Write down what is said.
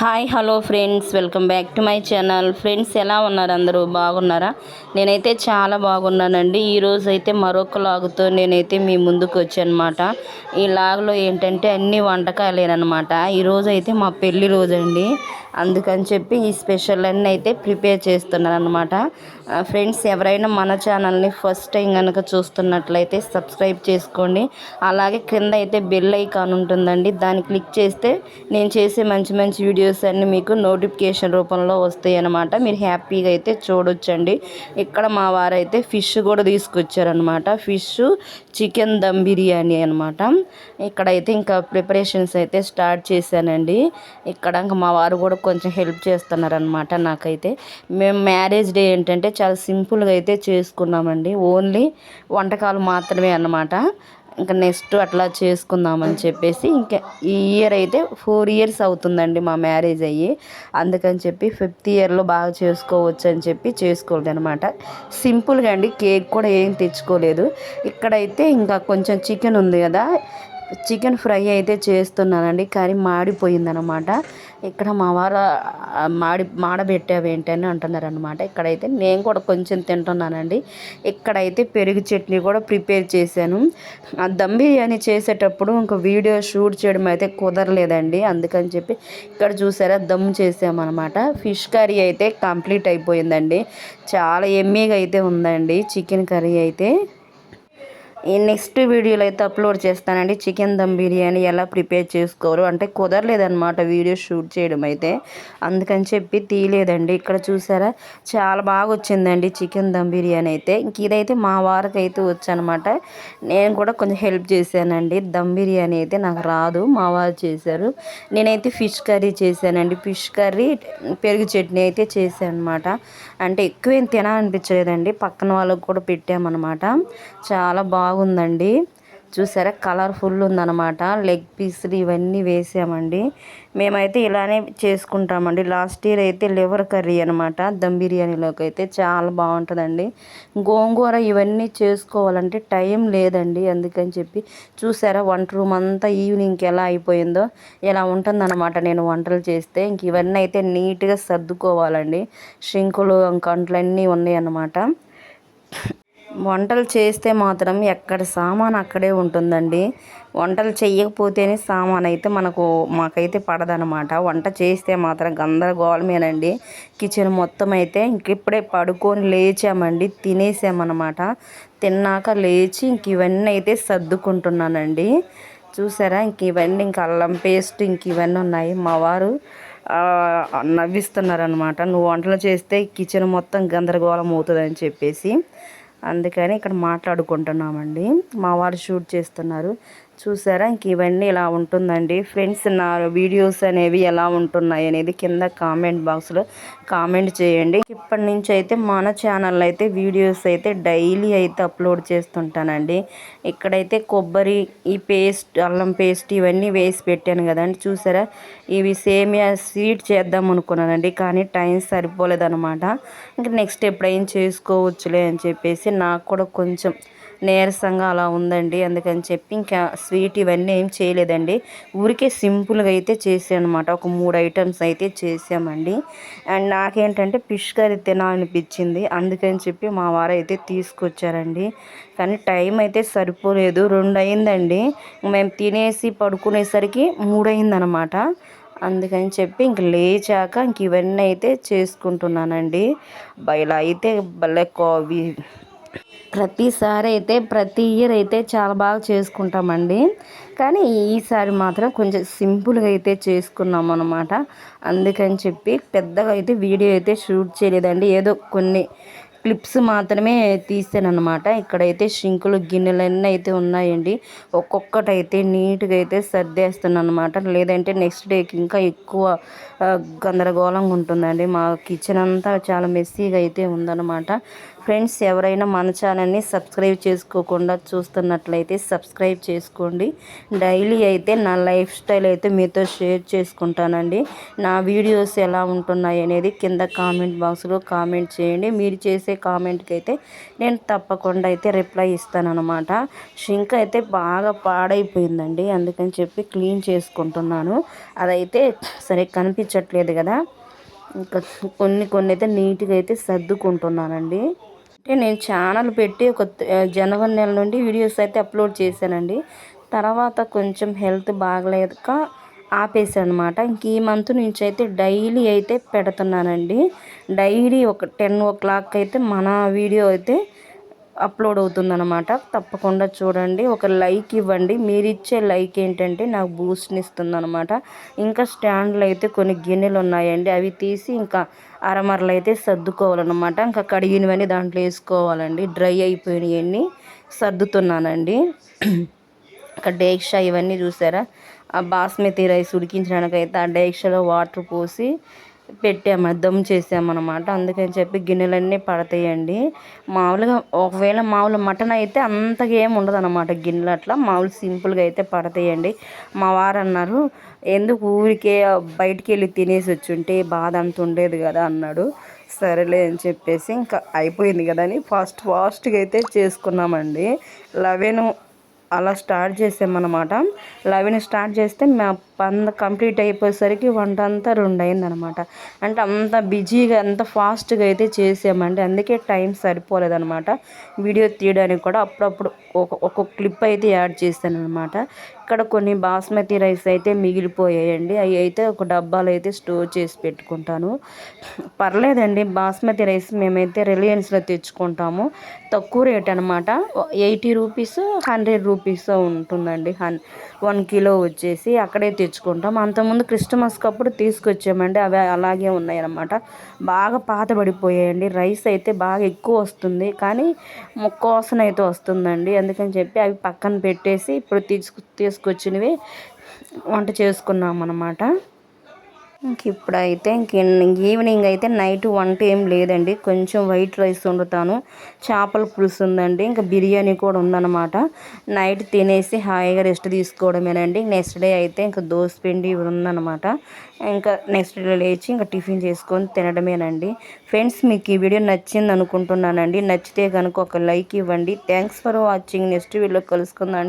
Hi hello friends, welcome back to my channel. Friends, ఎలా ఉన్నారు? అందరూ బాగున్నారా? నేనైతే చాలా బాగున్నానండి. ఈరోజు అయితే మరొక లాగుతో నేనైతే మీ ముందుకు వచ్చానమాట. ఈ లాగులో ఏంటంటే అన్ని వంటకాలేనమాట. ఈరోజు అయితే మా పెళ్లి రోజు అండి. అందుకని చెప్పి ఈ స్పెషల్ అన్నీ అయితే ప్రిపేర్ చేస్తున్నాను అనమాట. ఫ్రెండ్స్, ఎవరైనా మన ఛానల్ని ఫస్ట్ టైం కనుక చూస్తున్నట్లయితే సబ్స్క్రైబ్ చేసుకోండి. అలాగే క్రింద అయితే బెల్ ఐకాన్ ఉంటుందండి, దాన్ని క్లిక్ చేస్తే నేను చేసే మంచి మంచి వీడియోస్ అన్నీ మీకు నోటిఫికేషన్ రూపంలో వస్తాయి అన్నమాట. మీరు హ్యాపీగా అయితే చూడొచ్చండి. ఇక్కడ మా వారైతే ఫిష్ కూడా తీసుకొచ్చారనమాట. ఫిష్ చికెన్ దమ్ బిర్యానీ అనమాట. ఇక్కడైతే ఇంకా ప్రిపరేషన్స్ అయితే స్టార్ట్ చేశానండి. ఇక్కడ ఇంకా మా వారు కూడా కొంచెం హెల్ప్ చేస్తున్నారనమాట నాకైతే. మేము మ్యారేజ్ డే ఏంటంటే చాలా సింపుల్గా అయితే చేసుకున్నామండి. ఓన్లీ వంటకాలు మాత్రమే అన్నమాట. ఇంకా నెక్స్ట్ అట్లా చేసుకుందామని చెప్పేసి ఇంకా ఈ ఇయర్ అయితే 4 years అవుతుందండి మా మ్యారేజ్ అయ్యి. అందుకని చెప్పి 5th yearలో బాగా చేసుకోవచ్చు అని చెప్పి చేసుకోలేదు అనమాట. సింపుల్గా అండి, కేక్ కూడా ఏం తెచ్చుకోలేదు. ఇక్కడైతే ఇంకా కొంచెం చికెన్ ఉంది కదా, చికెన్ ఫ్రై అయితే చేస్తున్నానండి, కానీ మాడిపోయిందనమాట. ఇక్కడ మా వారు మాడబెట్టావేంటి అని అంటున్నారనమాట. ఇక్కడైతే నేను కూడా కొంచెం తింటున్నానండి. ఇక్కడైతే పెరుగు చట్నీ కూడా ప్రిపేర్ చేశాను. ఆ దమ్ బిర్యానీ చేసేటప్పుడు ఇంకా వీడియో షూట్ చేయడం అయితే కుదరలేదండి. అందుకని చెప్పి ఇక్కడ చూసారా దమ్ చేసామన్నమాట. ఫిష్ కర్రీ అయితే కంప్లీట్ అయిపోయిందండి. చాలా ఎమ్మీగా అయితే ఉందండి చికెన్ కర్రీ అయితే. ఈ నెక్స్ట్ వీడియోలో అయితే అప్లోడ్ చేస్తానండి. చికెన్ దమ్ బిర్యానీ ఎలా ప్రిపేర్ చేసుకోరు అంటే కుదరలేదన్నమాట వీడియో షూట్ చేయడం అయితే. అందుకని చెప్పి తీయలేదండి. ఇక్కడ చూసారా చాలా బాగా వచ్చిందండి చికెన్ దమ్ బిర్యానీ అయితే. ఇంక ఇదైతే మా వారికి అయితే వచ్చనమాట. నేను కూడా కొంచెం హెల్ప్ చేశానండి. దమ్ బిర్యానీ అయితే నాకు రాదు, మా వారు చేశారు. నేనైతే ఫిష్ కర్రీ చేశానండి. ఫిష్ కర్రీ పెరుగు చట్నీ అయితే చేశాను అనమాట. అంటే ఎక్కువేం తినాలనిపించలేదండి, పక్కన వాళ్ళకు కూడా పెట్టామన్నమాట. చాలా బాగుందండి. చూసారా కలర్ఫుల్ ఉందన్నమాట. లెగ్ పీసులు ఇవన్నీ వేసామండి. మేమైతే ఇలానే చేసుకుంటామండి. లాస్ట్ ఇయర్ అయితే లివర్ కర్రీ అనమాట దమ్ బిర్యానీలోకి అయితే చాలా బాగుంటుందండి. గోంగూర ఇవన్నీ చేసుకోవాలంటే టైం లేదండి. అందుకని చెప్పి చూసారా వంట రూమ్ అంతా ఈవినింగ్కి ఎలా అయిపోయిందో. ఇలా ఉంటుందన్నమాట నేను వంటలు చేస్తే. ఇంక ఇవన్నీ అయితే నీట్గా సర్దుకోవాలండి. షింకులు కంట్లన్నీ ఉన్నాయి అన్నమాట. వంటలు చేస్తే మాత్రం ఎక్కడ సామాన్ అక్కడే ఉంటుందండి. వంటలు చెయ్యకపోతేనే సామాన్ అయితే మాకైతే పడదనమాట. వంట చేస్తే మాత్రం గందరగోళమేనండి. కిచెన్ మొత్తం అయితే ఇప్పుడే పడుకొని లేచామండి, తినేసామన్నమాట. తిన్నాక లేచి ఇంక ఇవన్నీ అయితే సర్దుకుంటున్నానండి. చూసారా ఇవన్నీ ఇంక అల్లం పేస్ట్ ఇవన్నీ ఉన్నాయి. మా వారు నవ్విస్తున్నారనమాట, నువ్వు వంటలు చేస్తే కిచెన్ మొత్తం గందరగోళం అవుతుందని చెప్పేసి. అందుకని ఇక్కడ మాట్లాడుకుంటున్నామండి. మా వారు షూట్ చేస్తున్నారు. చూసారా ఇవన్నీ ఇలా ఉంటుందండి. ఫ్రెండ్స్, నా వీడియోస్ అనేవి ఎలా ఉంటున్నాయి అనేది కింద కామెంట్ బాక్స్లో కామెంట్ చేయండి. ఇప్పటి నుంచి అయితే మన ఛానల్ అయితే వీడియోస్ అయితే డైలీ అయితే అప్లోడ్ చేస్తుంటానండి. ఇక్కడైతే కొబ్బరి ఈ పేస్ట్ అల్లం పేస్ట్ ఇవన్నీ వేసి పెట్టాను కదండి. చూసారా ఇవి సేమియా స్వీట్ చేద్దాం అనుకున్నానండి, కానీ టైం సరిపోలేదనమాట. ఇంకా నెక్స్ట్ ఎప్పుడైనా చేసుకోవచ్చులే అని చెప్పేసి నాకు కూడా కొంచెం నీరసంగా అలా ఉందండి. అందుకని చెప్పి ఇంకా స్వీట్ ఇవన్నీ ఏం చేయలేదండి. ఊరికే సింపుల్గా అయితే చేసాను అనమాట. ఒక 3 items అయితే చేసామండి. అండ్ నాకేంటంటే ఫిష్ కర్రీ తినాలనిపించింది. అందుకని చెప్పి మా వారు అయితే తీసుకొచ్చారండి. కానీ టైం అయితే సరిపోలేదు, 2 అయిందండి. మేము తినేసి పడుకునేసరికి 3 అయిందనమాట. అందుకని చెప్పి ఇంక లేచాక ఇవన్నీ అయితే చేసుకుంటున్నానండి. ఇలా అయితే భలే ప్రతిసారి అయితే ప్రతి ఇయర్ అయితే చాలా బాగా చేసుకుంటామండి. కానీ ఈసారి మాత్రం కొంచెం సింపుల్గా అయితే చేసుకున్నాం అనమాట. అందుకని చెప్పి పెద్దగా అయితే వీడియో అయితే షూట్ చేయలేదండి. ఏదో కొన్ని క్లిప్స్ మాత్రమే తీసానమాట. ఇక్కడైతే షింకులు గిన్నెలన్నీ అయితే ఉన్నాయండి. ఒక్కొక్కటి అయితే నీట్గా అయితే సర్దేస్తున్నాను అనమాట. లేదంటే నెక్స్ట్ డేకి ఇంకా ఎక్కువ గందరగోళంగా ఉంటుందండి. మా కిచెన్ అంతా చాలా మెస్సీగా అయితే ఉందన్నమాట. ఫ్రెండ్స్ ఎవరైనా మన ఛానల్ని సబ్స్క్రైబ్ చేసుకోకుండా చూస్తున్నట్లయితే సబ్స్క్రైబ్ చేసుకోండి. డైలీ అయితే నా లైఫ్ స్టైల్ అయితే మీతో షేర్ చేసుకుంటానండి. నా వీడియోస్ ఎలా ఉంటున్నాయి అనేది కింద కామెంట్ బాక్స్లో కామెంట్ చేయండి. మీరు చేసే కామెంట్కి అయితే నేను తప్పకుండా అయితే రిప్లై ఇస్తానన్నమాట. షింక్ అయితే బాగా పాడైపోయిందండి, అందుకని చెప్పి క్లీన్ చేసుకుంటున్నాను. అదైతే సరే కనిపించట్లేదు కదా, ఇంకా కొన్ని అయితే నీట్గా అయితే సర్దుకుంటున్నానండి. అంటే నేను ఛానల్ పెట్టి ఒక జనవరి నెల నుండి వీడియోస్ అయితే అప్లోడ్ చేశానండి. తర్వాత కొంచెం హెల్త్ బాగలేక ఆపేసాను అనమాట. ఇంక ఈ మంత్ నుంచి అయితే డైలీ అయితే పెడుతున్నానండి. డైలీ ఒక 10 o'clock అయితే మన వీడియో అయితే అప్లోడ్ అవుతుందన్నమాట. తప్పకుండా చూడండి, ఒక లైక్ ఇవ్వండి. మీరు ఇచ్చే లైక్ ఏంటంటే నాకు బూస్ట్ని ఇస్తుందన్నమాట. ఇంకా స్టాండ్లు అయితే కొన్ని గిన్నెలు ఉన్నాయండి, అవి తీసి ఇంకా అరమరలు అయితే సర్దుకోవాలన్నమాట. ఇంకా కడిగినవన్నీ దాంట్లో వేసుకోవాలండి. డ్రై అయిపోయినవన్నీ సర్దుతున్నానండి. ఇంకా డేక్షా ఇవన్నీ చూసారా, ఆ బాస్మతి రైస్ ఉడికించడానికైతే ఆ డేక్షాలో వాటర్ పోసి దమ్ చేసామన్నమాట. అందుకని చెప్పి గిన్నెలన్నీ పడతాయండి. మామూలుగా ఒకవేళ మామూలు మటన్ అయితే అంతగా ఏమి ఉండదు అనమాట గిన్నెలు, అట్లా మామూలు సింపుల్గా అయితే పడతాయండి. మా వారు అన్నారు, ఎందుకు ఊరికే బయటికి వెళ్ళి తినేసి వచ్చుంటే బాధ అంత ఉండేది కదా అన్నాడు. సరేలే అని చెప్పేసి ఇంకా అయిపోయింది కదా అని ఫాస్ట్గా అయితే చేసుకున్నామండి. 11 అలా స్టార్ట్ చేసామన్నమాట. 11 స్టార్ట్ చేస్తే మా పని కంప్లీట్ అయిపోయేసరికి వంట అంతా 2 అయిందనమాట. అంటే అంత బిజీగా అంత ఫాస్ట్గా అయితే చేసామండి, అందుకే టైం సరిపోలేదనమాట వీడియో తీయడానికి కూడా. అప్పుడప్పుడు ఒక్కొక్క క్లిప్ అయితే యాడ్ చేశాను అనమాట. ఇక్కడ కొన్ని బాస్మతి రైస్ అయితే మిగిలిపోయాయండి, అవి అయితే ఒక డబ్బాలో అయితే స్టోర్ చేసి పెట్టుకుంటాను. పర్లేదండి, బాస్మతి రైస్ మేమైతే రిలయన్స్లో తెచ్చుకుంటాము. తక్కువ రేట్ అనమాట, 80 రూపీస్ 100 రూపీస్ ఉంటుందండి. 1 కిలో వచ్చేసి అక్కడే తెచ్చుకుంటాం. అంతకుముందు క్రిస్మస్కి అప్పుడు తీసుకొచ్చామండి, అవి అలాగే ఉన్నాయన్నమాట. బాగా పాతబడిపోయాయండి. రైస్ అయితే బాగా ఎక్కువ వస్తుంది కానీ ముక్క వాసన అయితే వస్తుందండి. అందుకని చెప్పి అవి పక్కన పెట్టేసి ఇప్పుడు తీసుకొచ్చినవి వంట చేసుకున్నాం అన్నమాట. ఇప్పుడైతే ఈవినింగ్ అయితే నైట్ వంట ఏం లేదండి, కొంచెం వైట్ రైస్ వండుతాను, చేపల పులుసు ఉందండి, ఇంకా బిర్యానీ కూడా ఉందన్నమాట. నైట్ తినేసి హాయిగా రెస్ట్ తీసుకోవడమేనండి. నెక్స్ట్ డే అయితే ఇంకా దోసపిండి ఉందన్నమాట. ఇంకా నెక్స్ట్ డే లేచి ఇంకా టిఫిన్ చేసుకొని తినడమేనండి. ఫ్రెండ్స్, మీకు ఈ వీడియో నచ్చింది అనుకుంటున్నానండి. నచ్చితే కనుక ఒక లైక్ ఇవ్వండి. Thanks for watching. నెక్స్ట్ వీడియోలో కలుసుకుందాం.